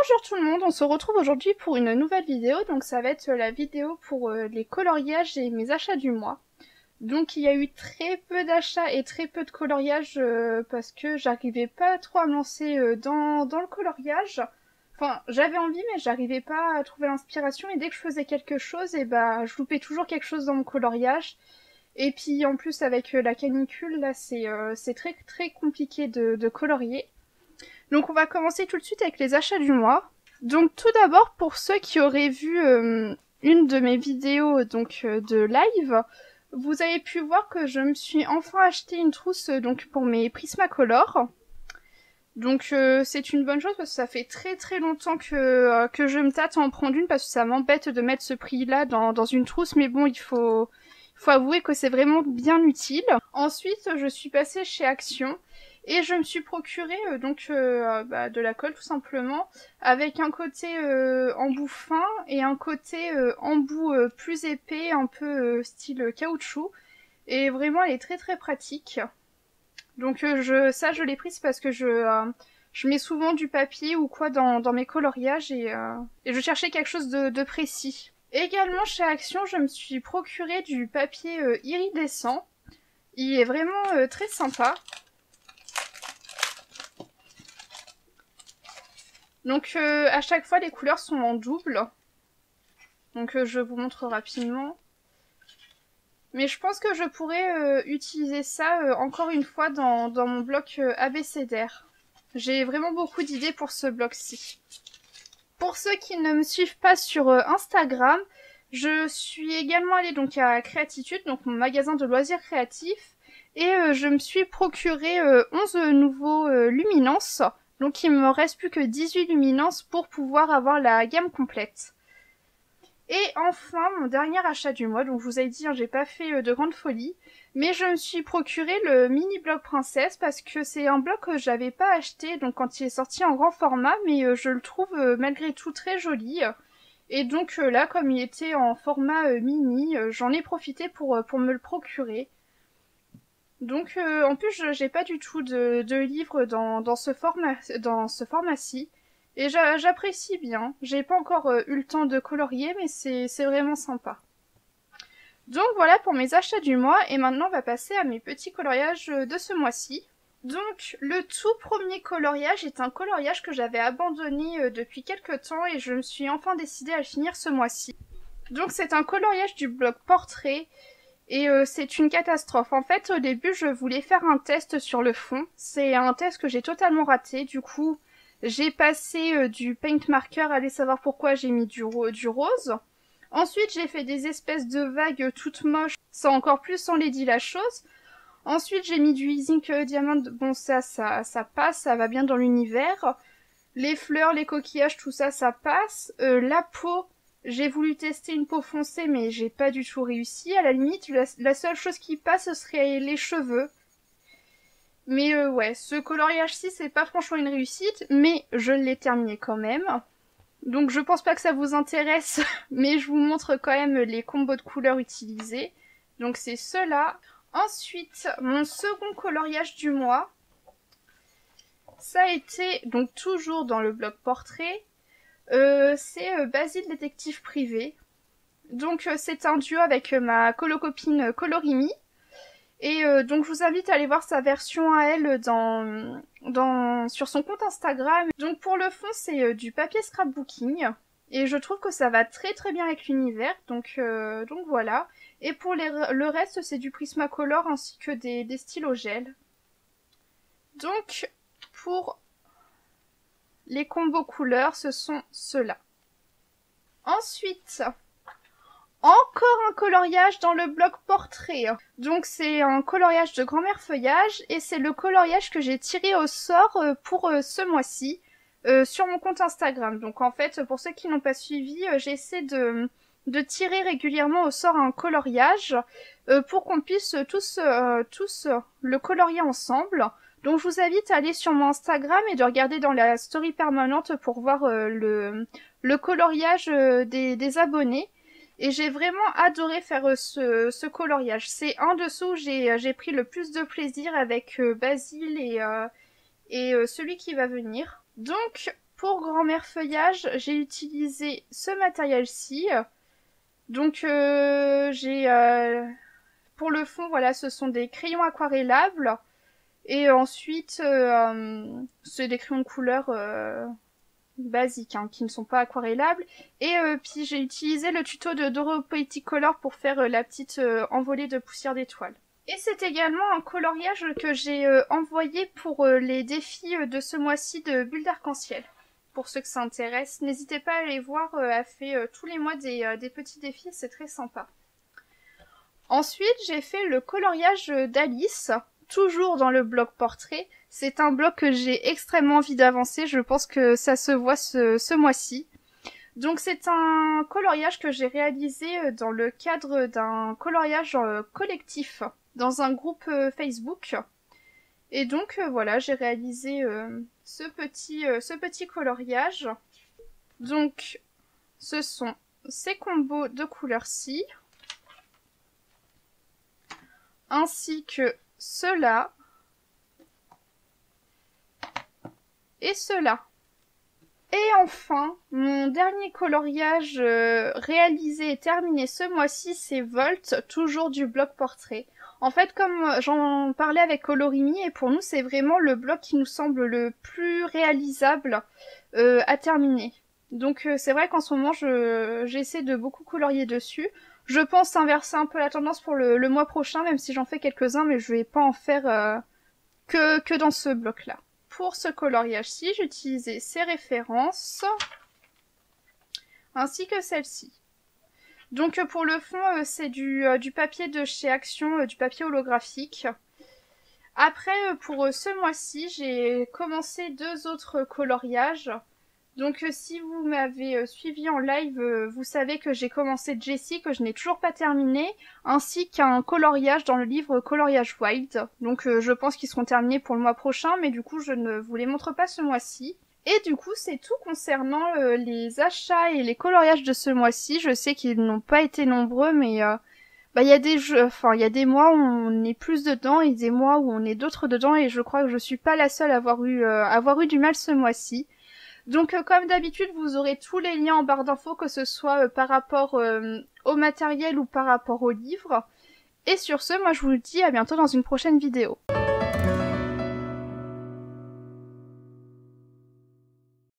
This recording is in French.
Bonjour tout le monde, on se retrouve aujourd'hui pour une nouvelle vidéo, donc ça va être la vidéo pour les coloriages et mes achats du mois. Donc il y a eu très peu d'achats et très peu de coloriages parce que j'arrivais pas trop à me lancer dans le coloriage. Enfin, j'avais envie mais j'arrivais pas à trouver l'inspiration et dès que je faisais quelque chose, et bah je loupais toujours quelque chose dans mon coloriage. Et puis en plus avec la canicule, là c'est très très compliqué de colorier. Donc on va commencer tout de suite avec les achats du mois. Donc tout d'abord, pour ceux qui auraient vu une de mes vidéos de live, vous avez pu voir que je me suis enfin acheté une trousse donc pour mes Prismacolor. Donc c'est une bonne chose parce que ça fait très très longtemps que je me tâte à en prendre une parce que ça m'embête de mettre ce prix-là dans une trousse, mais bon, il faut avouer que c'est vraiment bien utile. Ensuite, je suis passée chez Action et je me suis procuré de la colle tout simplement, avec un côté embout fin et un côté embout plus épais, un peu style caoutchouc. Et vraiment, elle est très très pratique. Donc je l'ai prise parce que je mets souvent du papier ou quoi dans mes coloriages et je cherchais quelque chose de précis. Également chez Action, je me suis procuré du papier iridescent. Il est vraiment très sympa. Donc à chaque fois les couleurs sont en double. Donc je vous montre rapidement. Mais je pense que je pourrais utiliser ça encore une fois dans mon bloc abécédaire. J'ai vraiment beaucoup d'idées pour ce bloc-ci. Pour ceux qui ne me suivent pas sur Instagram, je suis également allée donc à Créatitude, donc mon magasin de loisirs créatifs, et je me suis procuré 11 nouveaux luminances. Donc il me reste plus que 18 luminances pour pouvoir avoir la gamme complète. Et enfin, mon dernier achat du mois, donc je vous ai dit, hein, j'ai pas fait de grande folie, mais je me suis procuré le mini bloc princesse parce que c'est un bloc que j'avais pas acheté donc quand il est sorti en grand format, mais je le trouve malgré tout très joli. Et donc là, comme il était en format mini, j'en ai profité pour me le procurer. Donc en plus, j'ai pas du tout de livres dans ce format-ci. Et j'apprécie bien. J'ai pas encore eu le temps de colorier, mais c'est vraiment sympa. Donc voilà pour mes achats du mois. Et maintenant, on va passer à mes petits coloriages de ce mois-ci. Donc le tout premier coloriage est un coloriage que j'avais abandonné depuis quelques temps et je me suis enfin décidée à le finir ce mois-ci. Donc c'est un coloriage du bloc portrait. Et c'est une catastrophe. En fait, au début, je voulais faire un test sur le fond. C'est un test que j'ai totalement raté. Du coup, j'ai passé du paint marker. Allez savoir pourquoi j'ai mis du rose. Ensuite, j'ai fait des espèces de vagues toutes moches. Ça encore plus enlaidit la chose. Ensuite, j'ai mis du zinc diamant. Bon, ça passe. Ça va bien dans l'univers. Les fleurs, les coquillages, tout ça, ça passe. La peau... J'ai voulu tester une peau foncée, mais j'ai pas du tout réussi. À la limite, la seule chose qui passe, ce serait les cheveux. Mais ouais, ce coloriage-ci, c'est pas franchement une réussite, mais je l'ai terminé quand même. Donc je pense pas que ça vous intéresse, mais je vous montre quand même les combos de couleurs utilisés. Donc c'est ceux-là. Ensuite, mon second coloriage du mois, ça a été, donc toujours dans le bloc portrait, c'est Basile détective privé. Donc c'est un duo avec ma colocopine Colorimi. Et donc je vous invite à aller voir sa version à elle sur son compte Instagram. Donc pour le fond c'est du papier scrapbooking. Et je trouve que ça va très très bien avec l'univers. Donc voilà. Et pour le reste c'est du Prismacolor ainsi que des stylos gel. Donc pour les combos couleurs, ce sont ceux-là. Ensuite, encore un coloriage dans le bloc portrait. Donc c'est un coloriage de grand-mère feuillage et c'est le coloriage que j'ai tiré au sort pour ce mois-ci sur mon compte Instagram. Donc en fait, pour ceux qui n'ont pas suivi, j'essaie de tirer régulièrement au sort un coloriage pour qu'on puisse tous le colorier ensemble. Donc je vous invite à aller sur mon Instagram et de regarder dans la story permanente pour voir le coloriage des abonnés. Et j'ai vraiment adoré faire ce coloriage. C'est un dessous où j'ai pris le plus de plaisir avec Basile et celui qui va venir. Donc pour Grand-mère Feuillage, j'ai utilisé ce matériel-ci. Donc pour le fond, voilà, ce sont des crayons aquarellables. Et ensuite, c'est des crayons de couleur basiques, hein, qui ne sont pas aquarellables. Et puis j'ai utilisé le tuto de Doro Poetic Color pour faire la petite envolée de poussière d'étoiles. Et c'est également un coloriage que j'ai envoyé pour les défis de ce mois-ci de Bulle d'Arc-en-Ciel. Pour ceux que ça intéresse, n'hésitez pas à aller voir, elle fait tous les mois des petits défis, c'est très sympa. Ensuite, j'ai fait le coloriage d'Alice, toujours dans le bloc portrait. C'est un bloc que j'ai extrêmement envie d'avancer, je pense que ça se voit ce mois-ci. Donc c'est un coloriage que j'ai réalisé dans le cadre d'un coloriage collectif dans un groupe Facebook. Et donc voilà, j'ai réalisé ce petit coloriage. Donc ce sont ces combos de couleurs-ci, ainsi que ceux-là et ceux-là. Et enfin, mon dernier coloriage réalisé et terminé ce mois-ci, c'est Volt, toujours du bloc portrait. En fait, comme j'en parlais avec Colorimi, et pour nous, c'est vraiment le bloc qui nous semble le plus réalisable à terminer. Donc c'est vrai qu'en ce moment, j'essaie de beaucoup colorier dessus. Je pense inverser un peu la tendance pour le mois prochain, même si j'en fais quelques-uns, mais je vais pas en faire que dans ce bloc-là. Pour ce coloriage-ci, j'ai utilisé ces références, ainsi que celle-ci. Donc pour le fond, c'est du papier de chez Action, du papier holographique. Après, pour ce mois-ci, j'ai commencé 2 autres coloriages. Donc si vous m'avez suivi en live, vous savez que j'ai commencé Jessie, que je n'ai toujours pas terminé, ainsi qu'un coloriage dans le livre Coloriage Wild. Donc je pense qu'ils seront terminés pour le mois prochain, mais du coup je ne vous les montre pas ce mois-ci. Et du coup c'est tout concernant les achats et les coloriages de ce mois-ci. Je sais qu'ils n'ont pas été nombreux, mais il y a des mois où on est plus dedans et des mois où on est d'autres dedans, et je crois que je suis pas la seule à avoir eu du mal ce mois-ci. Donc comme d'habitude, vous aurez tous les liens en barre d'infos, que ce soit par rapport au matériel ou par rapport au livre. Et sur ce, moi je vous dis à bientôt dans une prochaine vidéo.